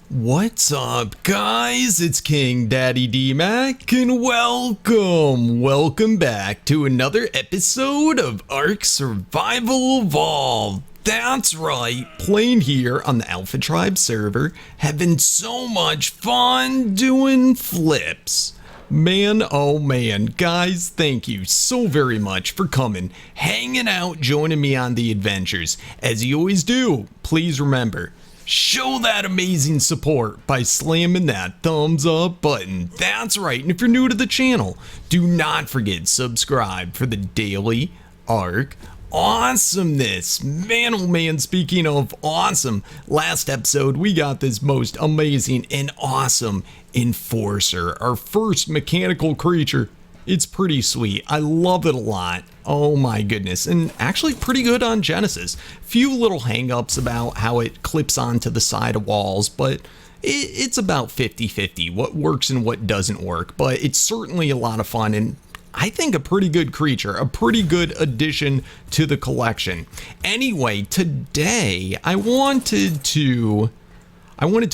What's up, guys? It's KingDaddyDMAC, and welcome back to another episode of ARK Survival Evolved. That's right, playing here on the Alpha Tribe server, having so much fun doing flips. Man, oh man, guys, thank you so very much for coming, hanging out, joining me on the adventures. As you always do, please remember, show that amazing support by slamming that thumbs up button. That's right, and if you're new to the channel, do not forget subscribe for the daily ARK awesomeness. Man, oh man, speaking of awesome, last episode we got this most amazing and awesome enforcer, our first mechanical creature. It's pretty sweet. I love it a lot. Oh my goodness. And actually pretty good on Genesis. Few little hang-ups about how it clips onto the side of walls, but it's about 50-50 what works and what doesn't work. But it's certainly a lot of fun, and I think a pretty good creature, a pretty good addition to the collection. Anyway, today I wanted to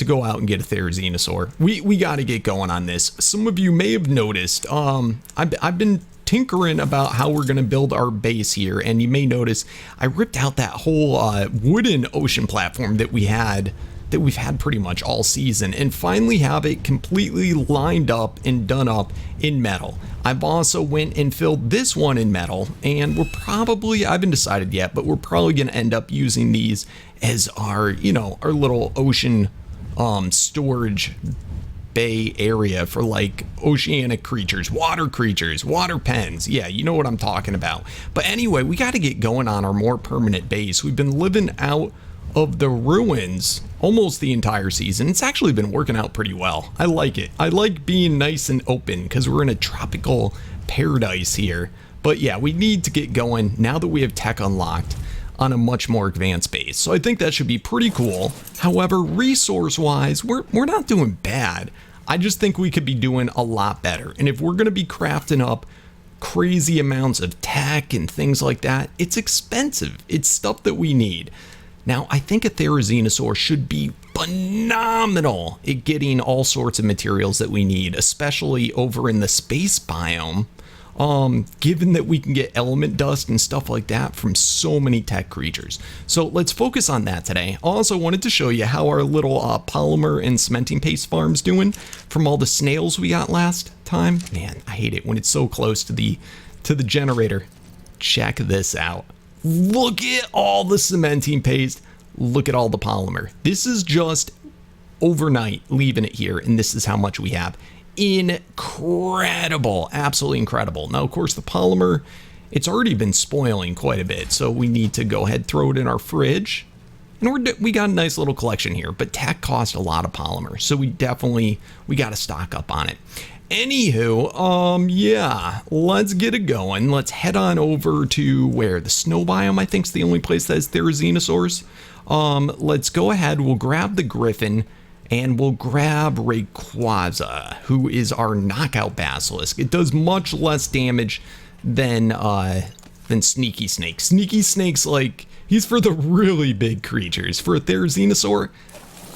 go out and get a Therizinosaur. We got to get going on this. Some of you may have noticed, I've been tinkering about how we're going to build our base here, and you may notice I ripped out that whole wooden ocean platform that we've had pretty much all season, and finally have it completely lined up and done up in metal. I've also went and filled this one in metal, and we're probably, I haven't decided yet, but we're probably going to end up using these as our, our little ocean storage bay area for like oceanic creatures, water pens. Yeah, you know what I'm talking about. But anyway, we got to get going on our more permanent base. We've been living out of the ruins almost the entire season. It's actually been working out pretty well. I like it. I like being nice and open because we're in a tropical paradise here. But yeah, we need to get going now that we have tech unlocked on a much more advanced base. So I think that should be pretty cool. However, resource-wise, we're not doing bad. I just think we could be doing a lot better. And if we're going to be crafting up crazy amounts of tech and things like that, it's expensive. It's stuff that we need. Now, I think a Therizinosaur should be phenomenal at getting all sorts of materials that we need, especially over in the space biome, given that we can get element dust and stuff like that from so many tech creatures. So let's focus on that today. I also wanted to show you how our little polymer and cementing paste farm's doing from all the snails we got last time. Man, I hate it when it's so close to the generator. Check this out. Look at all the cementing paste. Look at all the polymer. This is just overnight leaving it here, and this is how much we have. Incredible. Absolutely incredible. Now, of course, the polymer, it's already been spoiling quite a bit, so we need to go ahead, throw it in our fridge. And we got a nice little collection here, but tech cost a lot of polymer, so we got to stock up on it. Anywho, yeah, let's get it going. Let's head on over to where? The snow biome, I think, is the only place that has Therizinosaurs. Let's go ahead. We'll grab the Griffin, and we'll grab Rayquaza, who is our knockout basilisk. It does much less damage than Sneaky Snake. Sneaky Snake's like, he's for the really big creatures. For a Therizinosaur,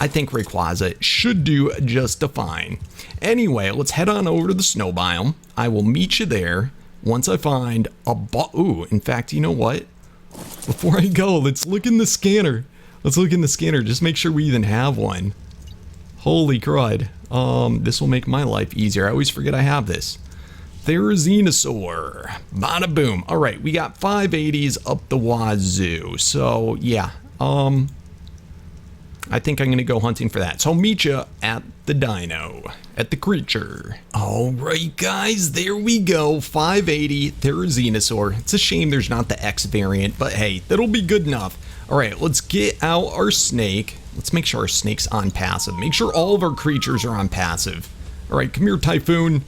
I think Rayquaza should do just fine. Anyway, let's head on over to the snow biome. I will meet you there once I find a ooh, in fact, you know what? Before I go, let's look in the scanner. Let's look in the scanner, just make sure we even have one. Holy crud. This will make my life easier. I always forget I have this. Therizinosaur. Bada boom. All right, we got 580s up the wazoo. So, yeah. I think I'm going to go hunting for that. So I'll meet you at the dino, at the creature. All right, guys, there we go. 580 Therizinosaur. It's a shame there's not the X variant, but hey, that'll be good enough. All right, let's get out our snake. Let's make sure our snake's on passive. Make sure all of our creatures are on passive. All right, come here, Typhoon.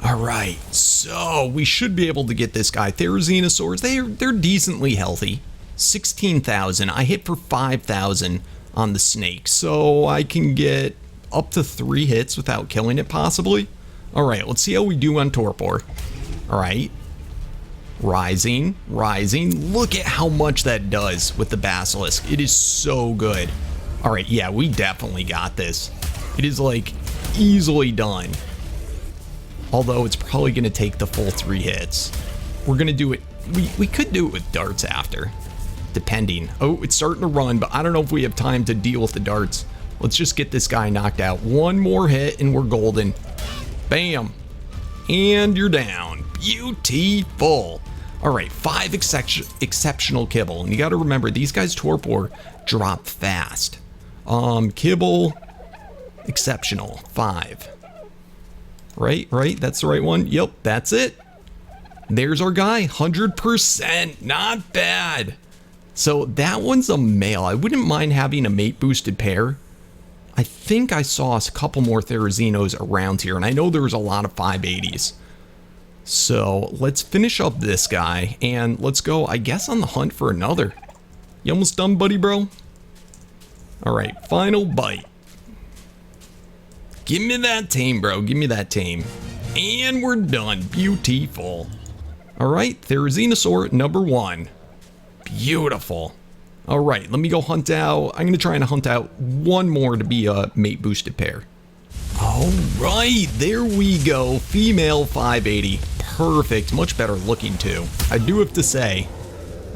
All right, so we should be able to get this guy. Therizinosaurs, they're decently healthy. 16,000. I hit for 5,000 on the snake, so I can get up to 3 hits without killing it, possibly. All right, let's see how we do on Torpor. All right, rising. Look at how much that does with the basilisk. It is so good. All right, yeah, we definitely got this. It is like easily done. Although it's probably gonna take the full 3 hits. We're gonna do it, we could do it with darts after, depending. Oh, it's starting to run, but I don't know if we have time to deal with the darts. Let's just get this guy knocked out. 1 more hit and we're golden. Bam. And you're down. Beautiful. All right, 5 exceptional kibble. And you gotta remember, these guys torpor drop fast. Kibble, exceptional, 5. Right, that's the right one. Yep, that's it. There's our guy, 100%, not bad. So that one's a male. I wouldn't mind having a mate boosted pair. I think I saw a couple more Therizinos around here, and I know there was a lot of 580s. So let's finish up this guy, and let's go, I guess, on the hunt for another. You almost done, buddy, bro? All right, final bite. Give me that tame, bro. Give me that tame. And we're done. Beautiful. All right, Therizinosaur number 1. Beautiful. All right, let me go hunt out. I'm going to try and hunt out 1 more to be a mate boosted pair. All right, there we go. Female 580. Perfect. Much better looking too, I do have to say.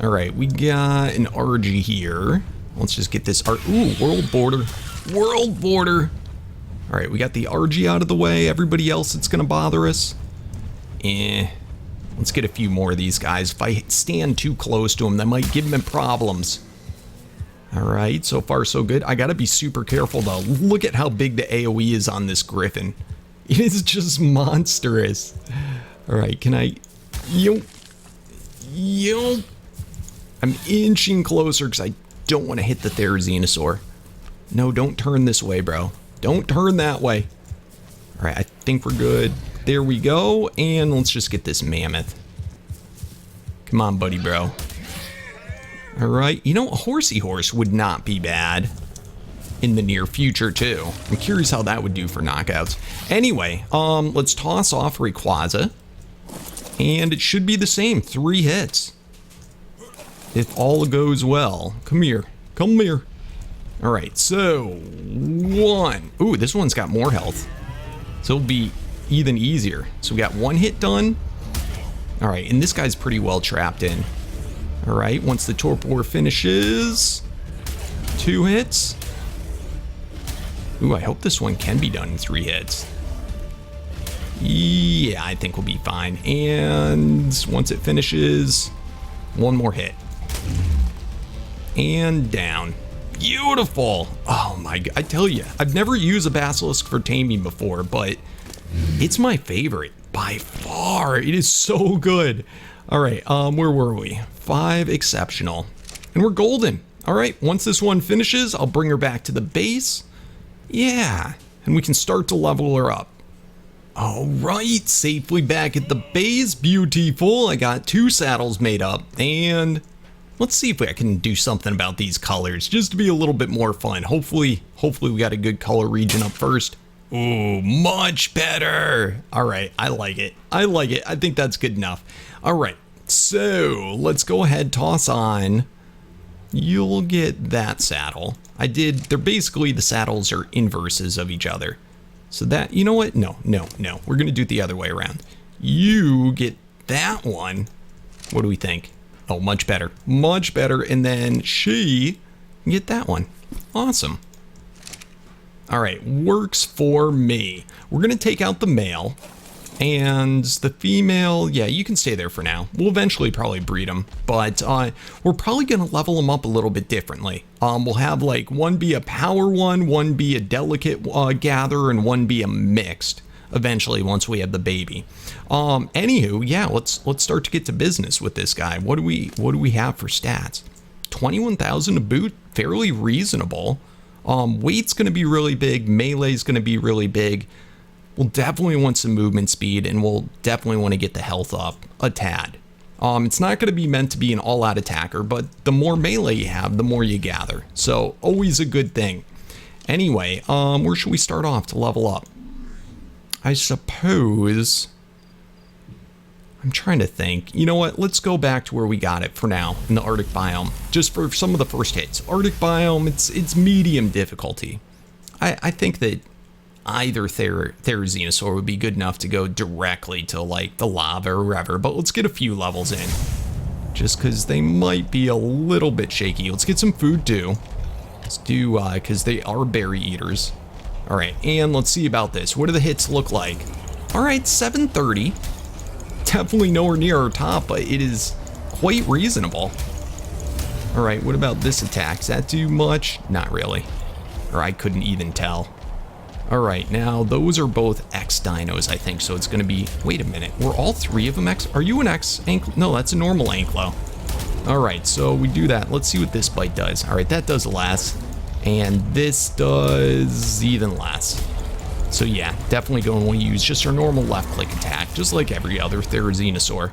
All right, we got an RG here. Let's just get this. Ooh, world border. World border. All right, we got the RG out of the way. Everybody else that's gonna bother us. Let's get a few more of these guys. If I stand too close to them, that might give them problems. All right, so far so good. I gotta be super careful though. Look at how big the AoE is on this griffin. It is just monstrous. All right, can I? I'm inching closer because I don't want to hit the Therizinosaur. No, don't turn this way, bro. Don't turn that way. All right, I think we're good. There we go, and let's just get this mammoth. Come on, buddy, bro. All right, you know, a horsey horse would not be bad in the near future, too. I'm curious how that would do for knockouts. Anyway, let's toss off Rayquaza, and it should be the same, 3 hits. If all goes well. Come here. Come here. All right, so 1. Ooh, this one's got more health. So it'll be even easier. So we got 1 hit done. All right, and this guy's pretty well trapped in. All right, once the torpor finishes, 2 hits. Ooh, I hope this one can be done in 3 hits. Yeah, I think we'll be fine. And once it finishes, 1 more hit. And down. Beautiful. Oh my god, I tell you, I've never used a basilisk for taming before, but it's my favorite by far. It is so good. All right, where were we? 5 exceptional, and we're golden. All right, once this one finishes, I'll bring her back to the base. Yeah, and we can start to level her up. All right, safely back at the base. Beautiful. I got 2 saddles made up, and let's see if I can do something about these colors just to be a little bit more fun. Hopefully we got a good color region up first. Ooh, much better. All right, I like it. I like it. I think that's good enough. All right, so let's go ahead, toss on. You'll get that saddle. They're basically, the saddles are inverses of each other. So that, you know what? No. We're gonna do it the other way around. You get that one. What do we think? Oh, much better. Much better. And then she can get that one. Awesome. All right, works for me. We're gonna take out the male, and the female, yeah, you can stay there for now. We'll eventually probably breed them, but we're probably gonna level them up a little bit differently. We'll have like 1 be a power one be a delicate gatherer, and 1 be a mixed eventually once we have the baby. Anywho, yeah, let's start to get to business with this guy. What do we have for stats? 21,000 to boot, fairly reasonable. Weight's going to be really big. Melee's going to be really big. We'll definitely want some movement speed, and we'll definitely want to get the health up a tad. It's not going to be meant to be an all-out attacker, but the more melee you have, the more you gather. So always a good thing. Anyway, where should we start off to level up? I suppose I'm trying to think. You know what? Let's go back to where we got it for now in the Arctic biome. Just for some of the first hits. Arctic biome, it's medium difficulty. I think that either Therizinosaur would be good enough to go directly to like the lava or wherever. But let's get a few levels in. Just because they might be a little bit shaky. Let's get some food too. Let's do, because they are berry eaters. All right, and let's see about this. What do the hits look like? All right, 730. Definitely nowhere near our top, but it is quite reasonable. All right, what about this attack? Does that do much? Not really. Or I couldn't even tell. All right, now those are both X dinos, I think, so it's going to be... Wait a minute, were all three of them X? Are you an X ankle? No, that's a normal anklo. All right, so we do that. Let's see what this bite does. All right, that does less. And this does even less. So yeah, definitely going to want to use just our normal left click attack, just like every other Therizinosaur.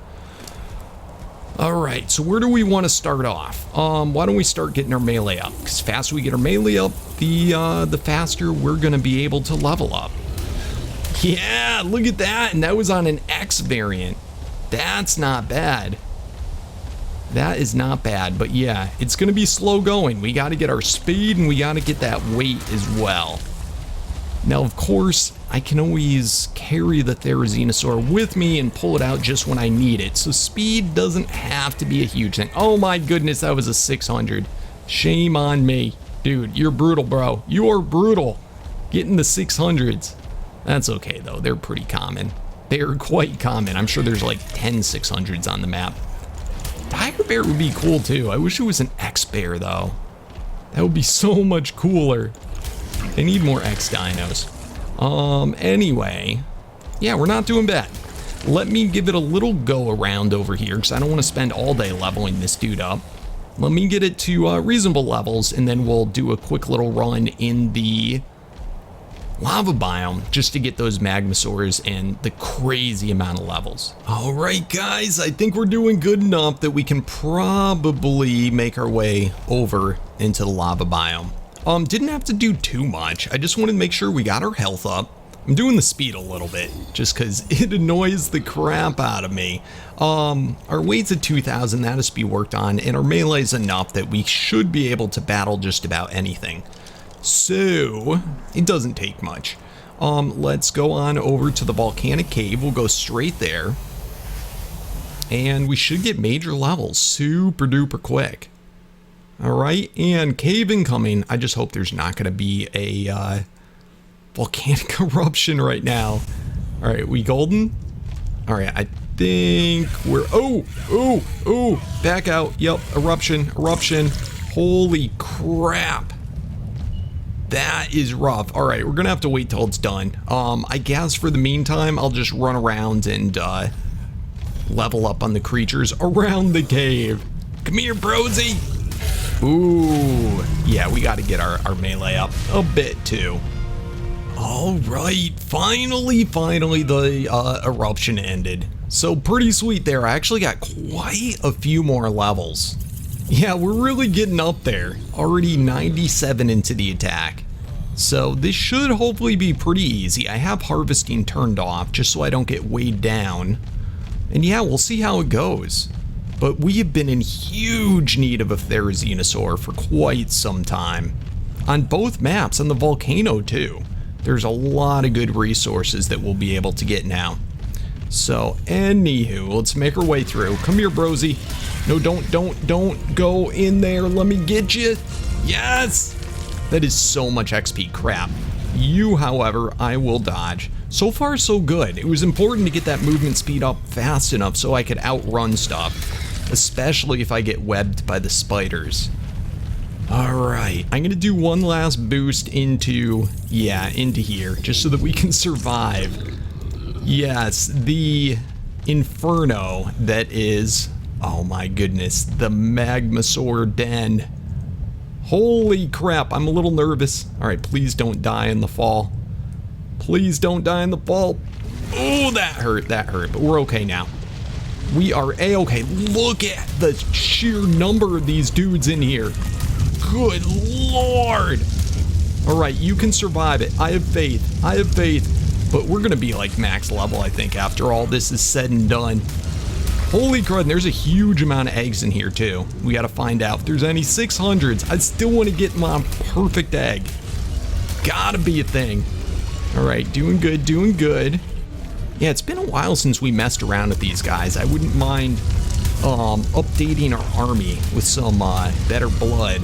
All right, so where do we want to start off? Why don't we start getting our melee up? Because the faster we get our melee up, the faster we're going to be able to level up. Yeah, look at that. And that was on an X variant. That's not bad. That is not bad, but yeah, it's going to be slow going. We got to get our speed and we got to get that weight as well. Now, of course, I can always carry the Therizinosaur with me and pull it out just when I need it. So speed doesn't have to be a huge thing. Oh my goodness, that was a 600. Shame on me. Dude, you're brutal, bro. You are brutal. Getting the 600s. That's okay, though. They're pretty common. They're quite common. I'm sure there's like 10 600s on the map. Tiger Bear would be cool, too. I wish it was an X-Bear, though. That would be so much cooler. They need more X dinos. Anyway, yeah, we're not doing bad. Let me give it a little go around over here because I don't want to spend all day leveling this dude up. Let me get it to reasonable levels and then we'll do a quick little run in the lava biome just to get those magmasaurs and the crazy amount of levels. All right, guys, I think we're doing good enough that we can probably make our way over into the lava biome. Didn't have to do too much. I just wanted to make sure we got our health up. I'm doing the speed a little bit just because it annoys the crap out of me. Our weight's at 2,000. That has to be worked on, and our melee's enough that we should be able to battle just about anything. So it doesn't take much. Let's go on over to the volcanic cave. We'll go straight there, and we should get major levels super duper quick. All right, and cave incoming. I just hope there's not going to be a volcanic eruption right now. All right, we golden? All right, I think we're... Oh, back out. Yep, eruption. Holy crap. That is rough. All right, we're going to have to wait till it's done. I guess for the meantime, I'll just run around and level up on the creatures around the cave. Come here, Brosy. Ooh, yeah, we got to get our melee up a bit too. All right, finally the eruption ended. So pretty sweet there. I actually got quite a few more levels. Yeah, we're really getting up there. Already 97 into the attack. So this should hopefully be pretty easy. I have harvesting turned off just so I don't get weighed down. And yeah, we'll see how it goes. But we have been in huge need of a Therizinosaur for quite some time. On both maps, on the volcano too. There's a lot of good resources that we'll be able to get now. So, anywho, let's make our way through. Come here, Brosy. No, don't go in there. Let me get you. Yes! That is so much XP crap. You, however, I will dodge. So far, so good. It was important to get that movement speed up fast enough so I could outrun stuff. Especially if I get webbed by the spiders. Alright, I'm gonna do one last boost into here, just so that we can survive. Yes, the inferno that is, oh my goodness, the Magmasaur den. Holy crap, I'm a little nervous. Alright, please don't die in the fall. Please don't die in the fall. Oh, that hurt, but we're okay now. We are a-okay. Look at the sheer number of these dudes in here. Good lord. All right, you can survive it. I have faith. But we're going to be like max level, I think, after all this is said and done. Holy crud, and there's a huge amount of eggs in here too. We gotta find out if there's any 600s. I still want to get my perfect egg. Gotta be a thing. All right, doing good, doing good. Yeah, it's been a while since we messed around with these guys. I wouldn't mind updating our army with some better blood.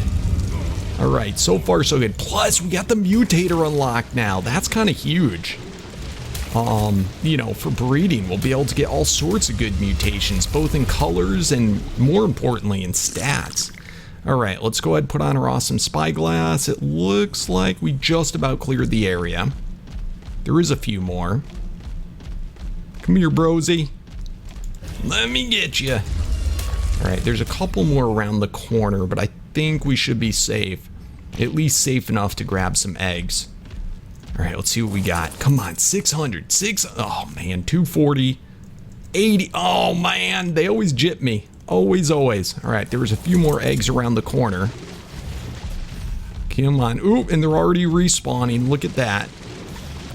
All right, so far so good. Plus, we got the mutator unlocked now. That's kind of huge. You know, for breeding, we'll be able to get all sorts of good mutations, both in colors and, more importantly, in stats. All right, let's go ahead and put on our awesome spyglass. It looks like we just about cleared the area. There is a few more. Come here, brosy. Let me get you. All right, there's a couple more around the corner, but I think we should be safe. At least safe enough to grab some eggs. All right, let's see what we got. Come on, 600, oh man, 240, 80. Oh man, they always jip me. Always, always. All right, there was a few more eggs around the corner. Come on. Ooh, and they're already respawning. Look at that.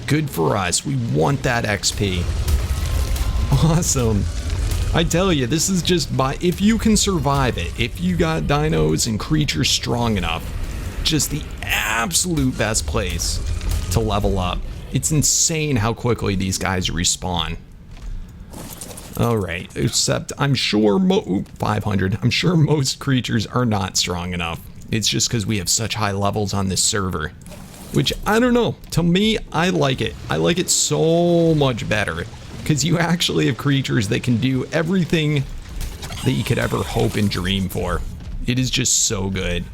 Good for us. We want that XP. Awesome. I tell you, this is just if you can survive it, if you got dinos and creatures strong enough, just the absolute best place to level up. It's insane how quickly these guys respawn. All right, except I'm sure 500. I'm sure most creatures are not strong enough. It's just because we have such high levels on this server, which I don't know. To me, I like it. I like it so much better because you actually have creatures that can do everything that you could ever hope and dream for. It is just so good.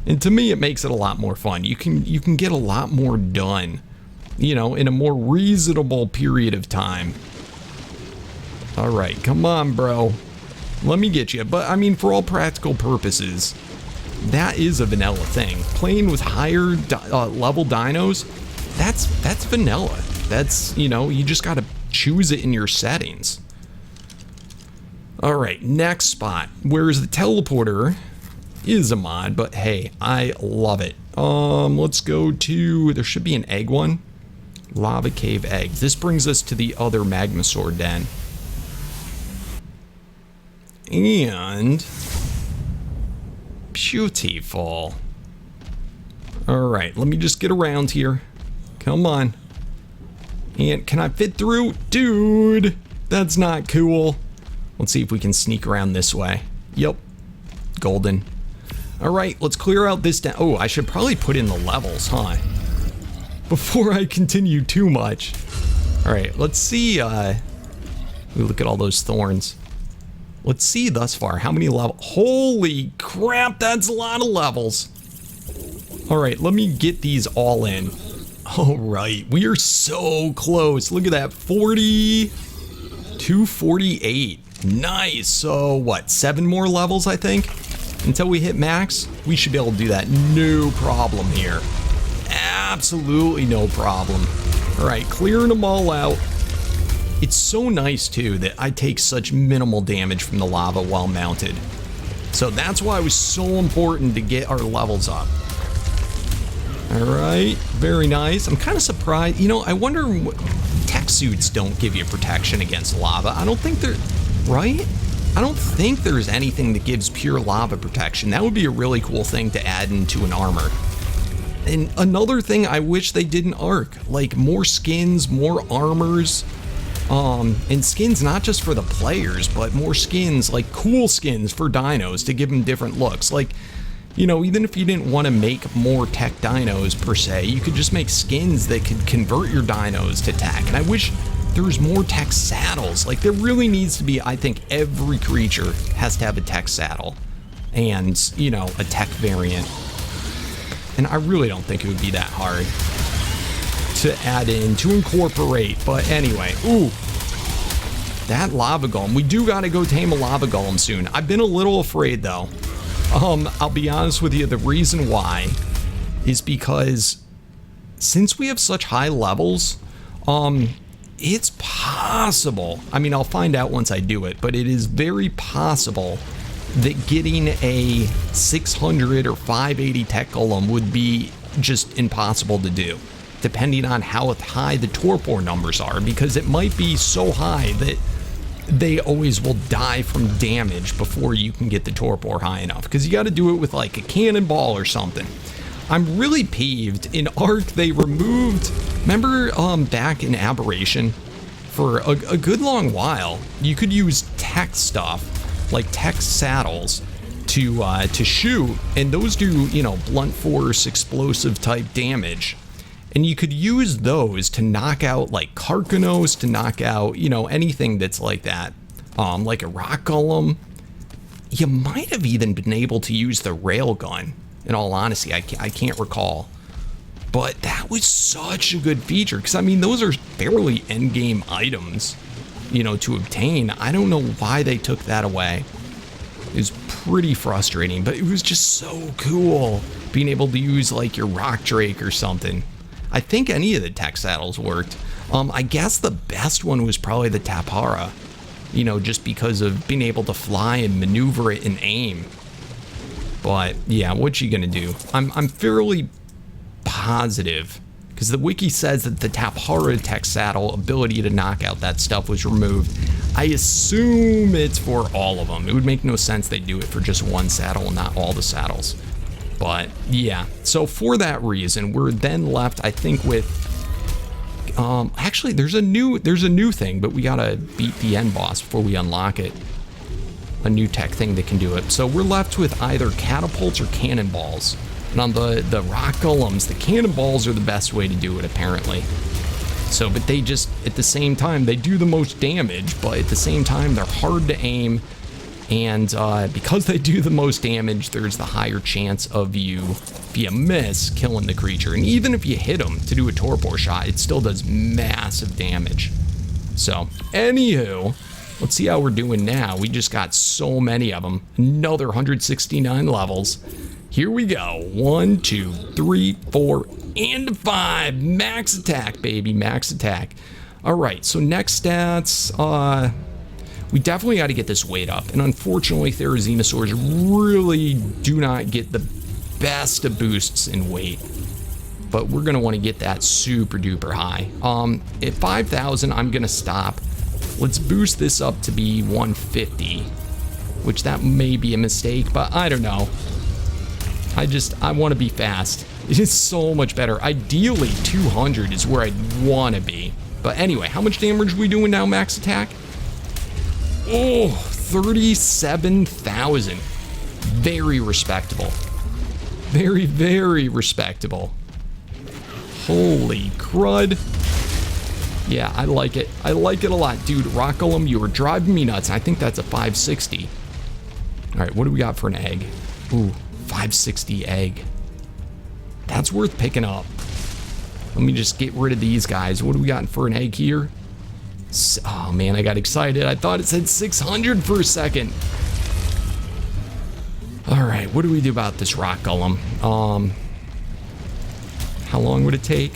And to me, it makes it a lot more fun. You can get a lot more done, you know, in a more reasonable period of time. All right, come on, bro. Let me get you. But I mean, for all practical purposes, that is a vanilla thing. Playing with higher level dinos, that's vanilla. That's, you know, you just gotta choose it in your settings. All right, next spot. Whereas the teleporter is a mod, but hey, I love it. Let's go to, there should be an egg one. Lava cave eggs. This brings us to the other Magmasaur den. And beautiful. All right, let me just get around here. Come on. And can I fit through? Dude, that's not cool. Let's see if we can sneak around this way. Yep, golden. All right, let's clear out this down. Oh, I should probably put in the levels, huh? Before I continue too much. All right, let's see. Look at all those thorns. Let's see thus far how many levels. Holy crap, that's a lot of levels. All right, let me get these all in. All right, we are so close. Look at that, 40 to 48. Nice. So what, 7 more levels, I think, until we hit max? We should be able to do that. No problem here. Absolutely no problem. All right, clearing them all out. It's so nice too that I take such minimal damage from the lava while mounted. So that's why it was so important to get our levels up. All right, very nice. I'm kind of surprised. You know, I wonder, tech suits don't give you protection against lava. I don't think they're, right? I don't think there's anything that gives pure lava protection. That would be a really cool thing to add into an armor. And another thing I wish they did in ARK, like more skins, more armors, and skins not just for the players, but more skins, like cool skins for dinos to give them different looks. Like, you know, even if you didn't want to make more tech dinos per se, you could just make skins that could convert your dinos to tech. And I wish there was more tech saddles. Like, there really needs to be, I think every creature has to have a tech saddle and, you know, a tech variant. And I really don't think it would be that hard to add in, to incorporate. But anyway, ooh, that lava golem. We do gotta go tame a lava golem soon. I've been a little afraid though. I'll be honest with you, the reason why is because since we have such high levels, it's possible, I mean, I'll find out once I do it, but it is very possible that getting a 600 or 580 tech golem would be just impossible to do, depending on how high the torpor numbers are, because it might be so high that they always will die from damage before you can get the torpor high enough, because you got to do it with like a cannonball or something. I'm really peeved. In ARK, they removed, remember back in Aberration, for a good long while, you could use tech stuff, like tech saddles, to shoot, and those do, you know, blunt force, explosive type damage. And you could use those to knock out like Karkanos, to knock out, you know, anything that's like that. Like a rock golem. You might have even been able to use the railgun, in all honesty. I can't recall. But that was such a good feature, because I mean, those are fairly endgame items, you know, to obtain. I don't know why they took that away. It was pretty frustrating, but it was just so cool being able to use like your rock drake or something. I think any of the tech saddles worked. I guess the best one was probably the Tapara, you know, just because of being able to fly and maneuver it and aim. But yeah, what you gonna do? I'm fairly positive, because the wiki says that the Tapara tech saddle ability to knock out that stuff was removed. I assume it's for all of them. It would make no sense they do it for just one saddle and not all the saddles. But yeah, so for that reason, we're then left, I think, with actually there's a new thing, but we gotta beat the end boss before we unlock it. A new tech thing that can do it. So we're left with either catapults or cannonballs. And on the rock golems, the cannonballs are the best way to do it, apparently. So, but they just, at the same time, they do the most damage, but at the same time, they're hard to aim. And because they do the most damage, there's the higher chance of you, if you miss, killing the creature. And even if you hit them to do a torpor shot, it still does massive damage. So, anywho, let's see how we're doing now. We just got so many of them. Another 169 levels. Here we go. 1, 2, 3, 4, and 5. Max attack, baby. Max attack. All right, so next stats. We definitely got to get this weight up. And unfortunately, Therizinosaurs really do not get the best of boosts in weight. But we're going to want to get that super duper high. At 5,000, I'm going to stop. Let's boost this up to be 150. Which that may be a mistake, but I don't know. I want to be fast. It is so much better. Ideally, 200 is where I'd want to be. But anyway, how much damage are we doing now, max attack? Oh, 37,000. Very respectable. Very, very respectable. Holy crud. Yeah, I like it. I like it a lot. Dude, Rock Golem, you were driving me nuts. I think that's a 560. All right, what do we got for an egg? Ooh, 560 egg. That's worth picking up. Let me just get rid of these guys. What do we got for an egg here? Oh man, I got excited. I thought it said 600 for a second. All right, what do we do about this rock golem? How long would it take?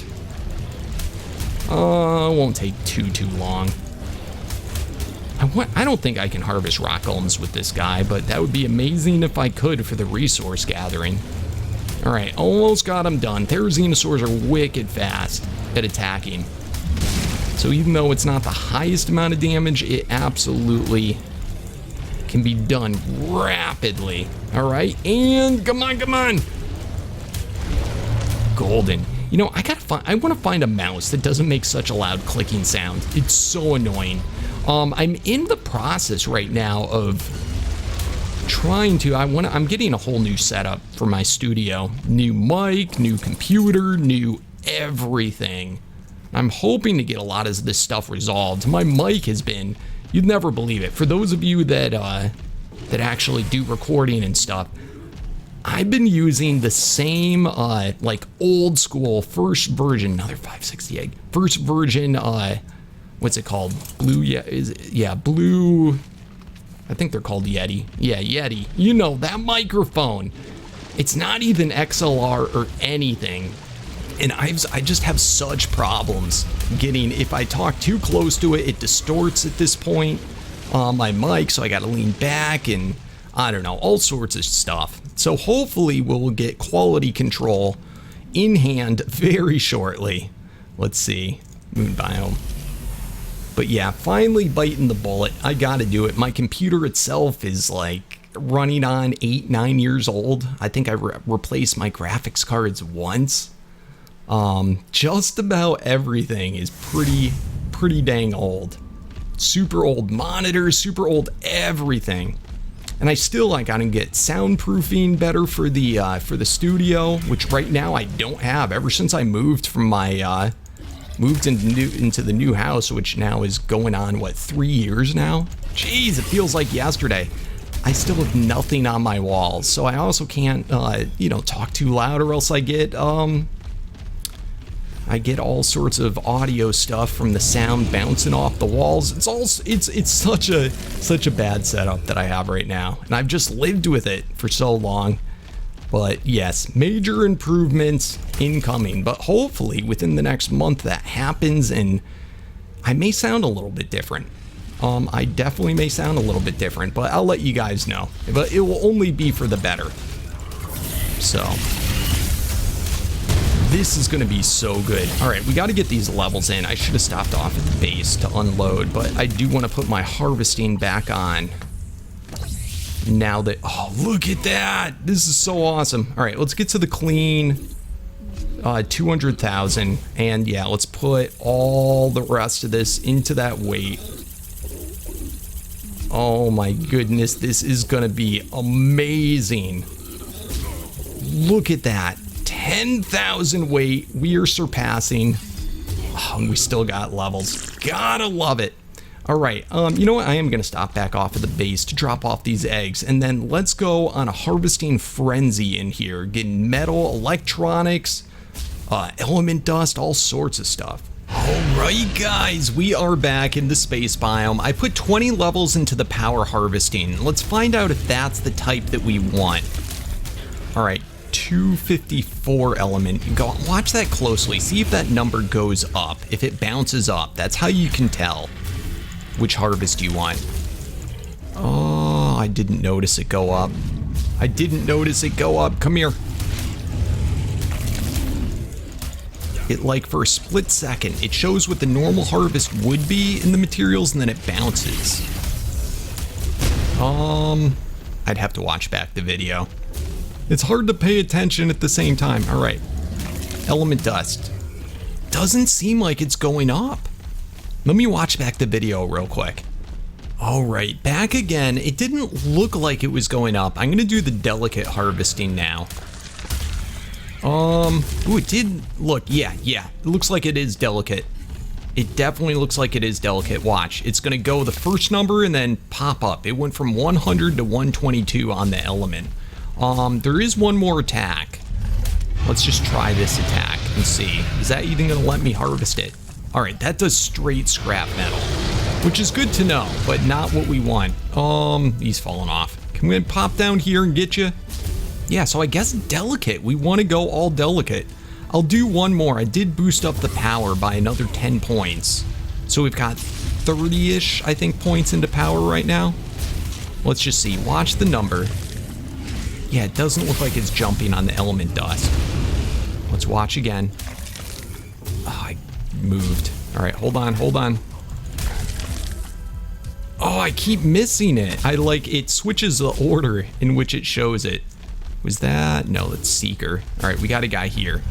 It won't take too long. I don't think I can harvest rock golems with this guy, but that would be amazing if I could for the resource gathering. All right, almost got him done. Therizinosaurs are wicked fast at attacking. So even though it's not the highest amount of damage, it absolutely can be done rapidly. All right, and come on. Golden. You know, I want to find a mouse that doesn't make such a loud clicking sound. It's so annoying. I'm in the process right now of trying to, I'm getting a whole new setup for my studio. New mic, new computer, new everything. I'm hoping to get a lot of this stuff resolved. My mic has been, you'd never believe it. For those of you that actually do recording and stuff, I've been using the same, like old school first version, another 560 egg, first version, what's it called? Blue, yeah, Blue, I think they're called Yeti. Yeah, Yeti. You know, that microphone. It's not even XLR or anything. And I just have such problems getting, if I talk too close to it, it distorts at this point on my mic, so I gotta lean back and I don't know, all sorts of stuff. So hopefully we'll get quality control in hand very shortly. Let's see, moon biome. But yeah, finally biting the bullet. I gotta do it. My computer itself is like running on 8-9 years old. I think I replaced my graphics cards once. Just about everything is pretty dang old. Super old monitors, super old everything. And I still gotta get soundproofing better for the studio, which right now I don't have. Ever since I moved from my moved into the new house, which now is going on, what, 3 years now? Jeez, it feels like yesterday. I still have nothing on my walls, so I also can't, you know, talk too loud, or else I get all sorts of audio stuff from the sound bouncing off the walls. It's such a bad setup that I have right now, and I've just lived with it for so long. But yes, major improvements incoming, but hopefully within the next month that happens, and I may sound a little bit different. I definitely may sound a little bit different, but I'll let you guys know. But it will only be for the better. So this is going to be so good. All right, we got to get these levels in. I should have stopped off at the base to unload, but I do want to put my harvesting back on. Now that, oh, look at that. This is so awesome. All right, let's get to the clean 200,000. And yeah, let's put all the rest of this into that weight. Oh my goodness, this is gonna be amazing. Look at that. 10,000 weight. We are surpassing. Oh, and we still got levels. Gotta love it. All right, you know what? I am going to stop back off at the base to drop off these eggs, and then let's go on a harvesting frenzy in here, getting metal, electronics, element dust, all sorts of stuff. All right, guys, we are back in the space biome. I put 20 levels into the power harvesting. Let's find out if that's the type that we want. All right, 254 element. Go watch that closely. See if that number goes up. If it bounces up, that's how you can tell which harvest you want. Oh, I didn't notice it go up. I didn't notice it go up. Come here. It, like, for a split second, it shows what the normal harvest would be in the materials, and then it bounces. I'd have to watch back the video. It's hard to pay attention at the same time. All right. Element dust. Doesn't seem like it's going up. Let me watch back the video real quick. All right, back again. It didn't look like it was going up. I'm gonna do the delicate harvesting now. Ooh, it did look, yeah. It looks like it is delicate. It definitely looks like it is delicate. Watch, it's gonna go the first number and then pop up. It went from 100 to 122 on the element. There is one more attack. Let's just try this attack and see. Is that even gonna let me harvest it? All right, that does straight scrap metal, which is good to know, but not what we want. He's falling off. Can we pop down here and get you? Yeah, so I guess delicate. We want to go all delicate. I'll do one more. I did boost up the power by another 10 points. So we've got 30-ish, I think, points into power right now. Let's just see. Watch the number. Yeah, it doesn't look like it's jumping on the element dust. Let's watch again. Oh, I moved. All right, hold on. Oh, I keep missing it. It switches the order in which it shows it. Was that? No, that's Seeker. All right, we got a guy here.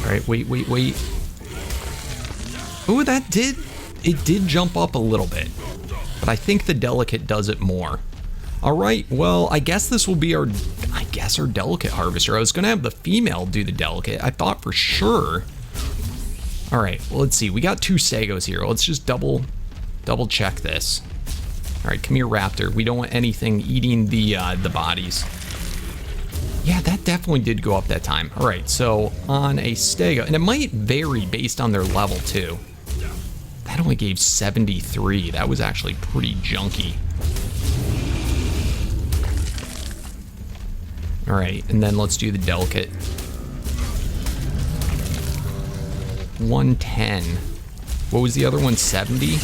All right, wait. Oh, it did jump up a little bit, but I think the delicate does it more. All right, well, I guess this will be our delicate harvester. I was gonna have the female do the delicate. I thought for sure. All right, well, let's see. We got 2 Stegos here. Let's just double check this. All right, come here, Raptor. We don't want anything eating the bodies. Yeah, that definitely did go up that time. All right, so on a Stego, and it might vary based on their level too. That only gave 73. That was actually pretty junky. All right, and then let's do the delicate. 110. What was the other one, 70?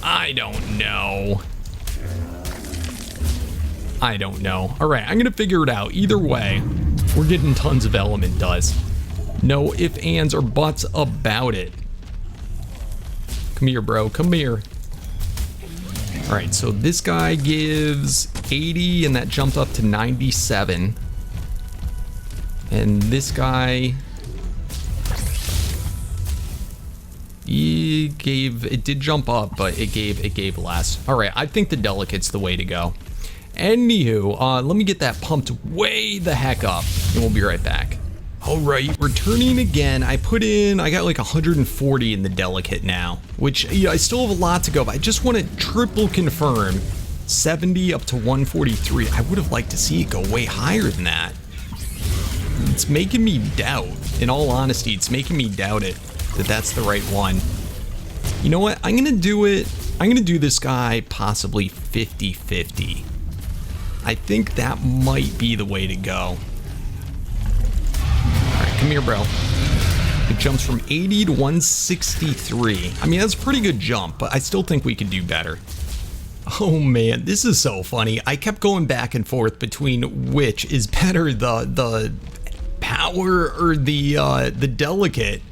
I don't know. All right, I'm gonna figure it out. Either way, we're getting tons of element dust. No ifs, ands, or buts about it. Come here, bro. Come here. All right, so this guy gives 80, and that jumped up to 97. And this guy, it did jump up, but it gave less. All right, I think the delicate's the way to go. Anywho, let me get that pumped way the heck up, and we'll be right back. All right, returning again. I got like 140 in the delicate now, which, I still have a lot to go, but I just want to triple confirm 70 up to 143. I would have liked to see it go way higher than that. It's making me doubt, in all honesty, it's making me doubt it, that that's the right one. You know what, I'm gonna do this guy possibly 50-50. I think that might be the way to go. Alright, come here, bro. It jumps from 80 to 163. I mean, that's a pretty good jump, but I still think we could do better. Oh man, this is so funny. I kept going back and forth between which is better, the power or the delicate.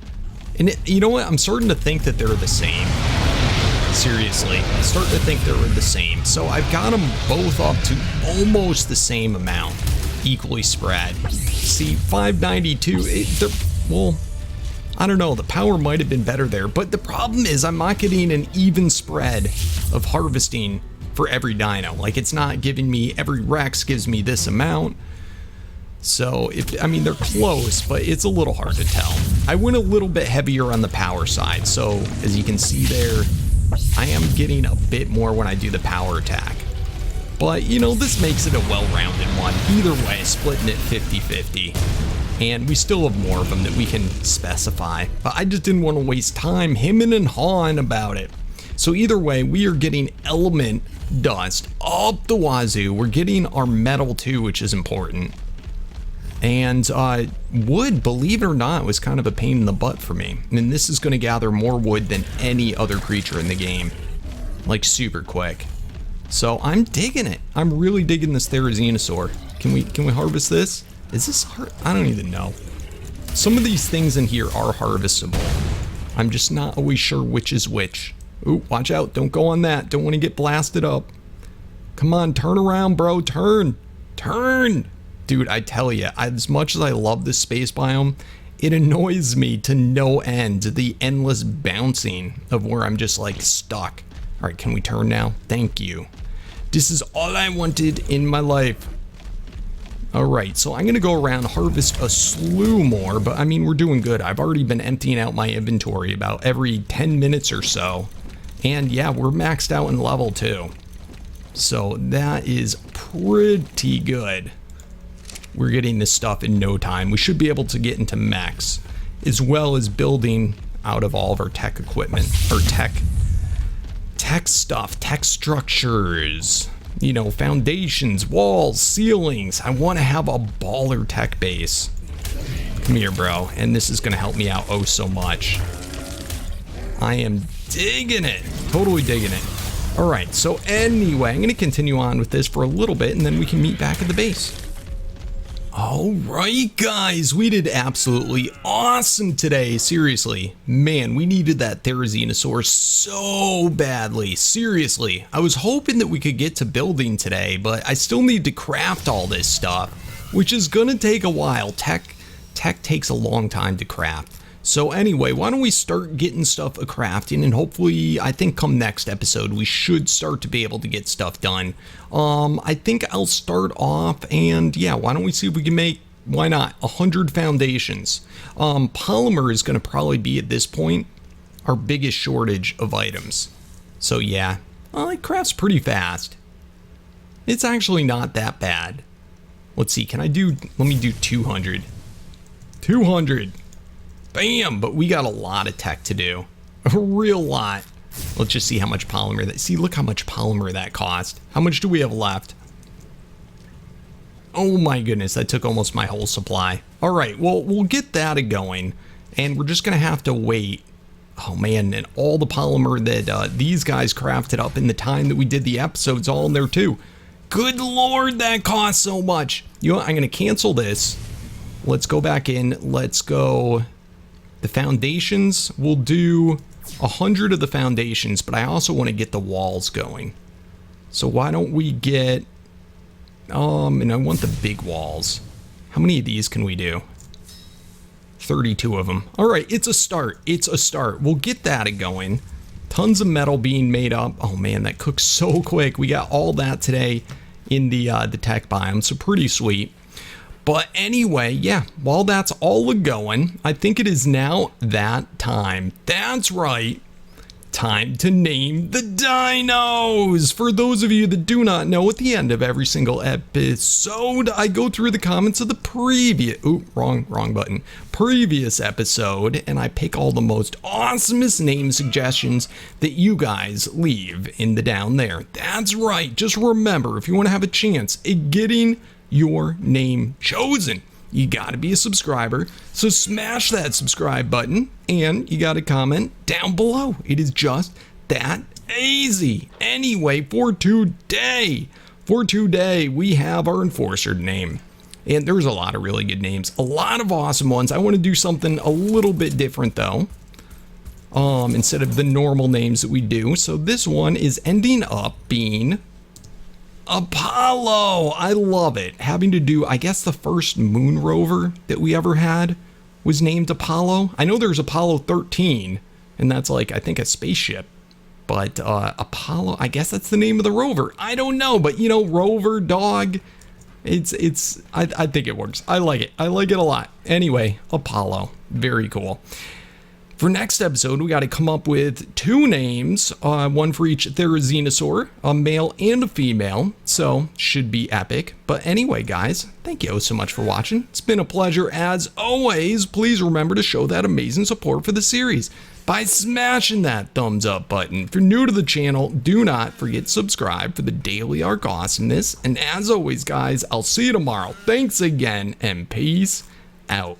And you know what? I'm starting to think that they're the same. Seriously, I'm starting to think they're the same. So I've got them both up to almost the same amount, equally spread. See, 592, well, I don't know, the power might have been better there, but the problem is I'm not getting an even spread of harvesting for every dino. Like, it's not giving me, every Rex gives me this amount. So, I mean, they're close, but it's a little hard to tell. I went a little bit heavier on the power side, so as you can see there, I am getting a bit more when I do the power attack. But, this makes it a well-rounded one. Either way, splitting it 50-50. And we still have more of them that we can specify. But I just didn't want to waste time hemming and hawing about it. So either way, we are getting element dust up the wazoo. We're getting our metal too, which is important. And wood, believe it or not, was kind of a pain in the butt for me. And this is going to gather more wood than any other creature in the game. Like, super quick. So I'm digging it. I'm really digging this Therizinosaur. Can we harvest this? Is this I don't even know. Some of these things in here are harvestable. I'm just not always sure which is which. Ooh, watch out. Don't go on that. Don't want to get blasted up. Come on, turn around, bro. Turn. Turn. Dude, I tell you, as much as I love this space biome, it annoys me to no end, the endless bouncing of where I'm just like stuck. All right, can we turn now? Thank you. This is all I wanted in my life. All right, so I'm gonna go around, harvest a slew more, but I mean, we're doing good. I've already been emptying out my inventory about every 10 minutes or so. And yeah, we're maxed out in level too. So that is pretty good. We're getting this stuff in no time. We should be able to get into mechs, as well as building out of all of our tech equipment, or tech stuff, tech structures, foundations, walls, ceilings. I want to have a baller tech base. Come here, bro. And this is going to help me out oh so much. I am digging it. Totally digging it. All right. So anyway, I'm going to continue on with this for a little bit, and then we can meet back at the base. Alright guys, we did absolutely awesome today, seriously. Man, we needed that Therizinosaur so badly, seriously. I was hoping that we could get to building today, but I still need to craft all this stuff, which is gonna take a while. Tech takes a long time to craft. So anyway, why don't we start getting stuff a crafting, and hopefully, I think come next episode, we should start to be able to get stuff done. I think I'll start off, and yeah, why don't we see if we can make, why not, 100 foundations. Polymer is going to probably be, at this point, our biggest shortage of items. So yeah, it crafts pretty fast. It's actually not that bad. Let's see, let me do 200. 200. Bam, but we got a lot of tech to do. A real lot. Let's just see how much polymer look how much polymer that cost. How much do we have left? Oh my goodness, that took almost my whole supply. All right, well, we'll get that going, and we're just gonna have to wait. Oh man, and all the polymer that these guys crafted up in the time that we did the episodes all in there too. Good Lord, that costs so much. You know what, I'm gonna cancel this. let's go back in. Let's go the foundations. We'll do 100 of the foundations, but I also want to get the walls going. So why don't we get, and I want the big walls. How many of these can we do? 32 of them. All right, it's a start. It's a start. We'll get that going. Tons of metal being made up. Oh man, that cooks so quick. We got all that today in the tech biome, so pretty sweet. But anyway, yeah, while that's all going, I think it is now that time. That's right. Time to name the dinos. For those of you that do not know, at the end of every single episode, I go through the comments of the previous, wrong button, previous episode, and I pick all the most awesomest name suggestions that you guys leave in the down there. That's right. Just remember, if you want to have a chance at getting your name chosen, you gotta be a subscriber, so smash that subscribe button, and you gotta comment down below. It is just that easy. Anyway, for today, we have our enforcer name, and there's a lot of really good names, a lot of awesome ones. I want to do something a little bit different though, instead of the normal names that we do. So this one is ending up being Apollo. I love it. Having to do, I guess the first moon rover that we ever had was named Apollo. I know there's Apollo 13, and that's like, I think a spaceship. But Apollo, I guess that's the name of the rover. I don't know, but you know, rover, dog, I think it works. I like it. I like it a lot. Anyway, Apollo. Very cool. For next episode, we got to come up with 2 names, one for each Therizinosaur, a male and a female, so should be epic. But anyway, guys, thank you so much for watching. It's been a pleasure as always. Please remember to show that amazing support for the series by smashing that thumbs up button. If you're new to the channel, do not forget to subscribe for the daily ARK awesomeness. And as always, guys, I'll see you tomorrow. Thanks again, and peace out.